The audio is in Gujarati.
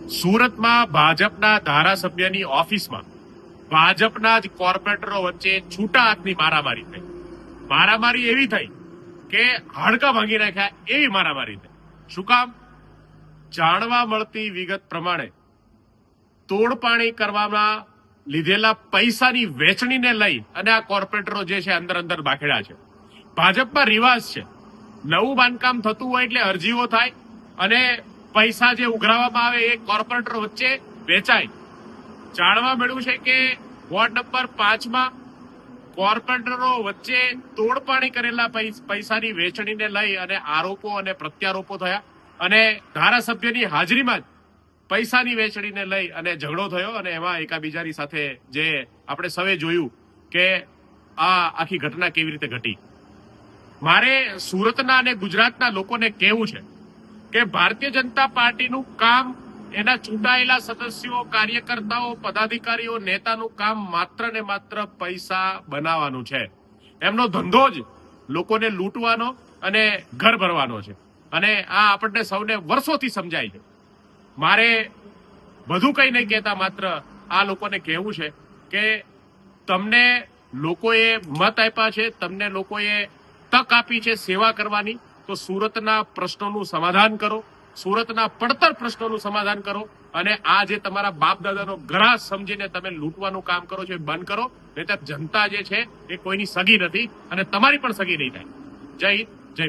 સુરતમાં ભાજપના ધારાસભ્યની ઓફિસમાં ભાજપના જ કોર્પોરેટરો વચ્ચે છૂટા હાથની મારામારી થઈ. મારામારી એવી થઈ કે હાડકા ભાંગી નાખ્યા એવી મારામારી થઈ. શું કામ? જાણવા મળતી વિગત પ્રમાણે તોડપાણી કરવામાં લીધેલા પૈસાની વેચણીને લઈ અને આ કોર્પોરેટરો જે છે અંદર બાખેડા છે. ભાજપમાં રિવાજ છે, નવું બાંધકામ થતું હોય એટલે અરજીઓ થાય અને પૈસા જે ઉઘરાવવામાં આવે એ કોર્પોરેટર વચ્ચે વેચાય. જાણવા મળ્યું છે કે વોર્ડ નંબર 5માં કોર્પોરેટરો વચ્ચે તોડપાણી કરેલા પૈસાની વેચણીને લઈ અને આરોપો અને પ્રત્યારોપો થયા અને ધારાસભ્યની હાજરીમાં જ પૈસાની વેચણીને લઈ અને ઝઘડો થયો અને એમાં એકાબીજાની સાથે જે આપણે સૌએ જોયું કે આ આખી ઘટના કેવી રીતે ઘટી. મારે સુરતના અને ગુજરાતના લોકોને કહેવું છે કે ભારતીય જનતા પાર્ટીનું કામ, એના ચૂંટાયેલા સદસ્યો, કાર્યકર્તાઓ, પદાધિકારીઓ, નેતાનું કામ માત્ર ને માત્ર પૈસા બનાવવાનું છે. એમનો ધંધો જ લોકોને લૂંટવાનો અને ઘર ભરવાનો છે અને આ આપણને સૌને વર્ષોથી સમજાય છે. મારે બધું કંઈ નહીં કહેતા, માત્ર આ લોકોને કહેવું છે કે તમને લોકોએ મત આપ્યા છે, તમને લોકોએ તક આપી છે સેવા કરવાની, તો સુરતના પ્રશ્નોનું સમાધાન કરો, સુરતના પડતર પ્રશ્નોનું સમાધાન કરો અને આ જે તમારા બાપ દાદાનો ગ્રાસ સમજીને તમે લૂંટવાનું કામ કરો છો એ બંધ કરો. નહીંતર જનતા જે છે એ કોઈની સગી નથી અને તમારી પણ સગી નહીં થાય. જય હિન્દ.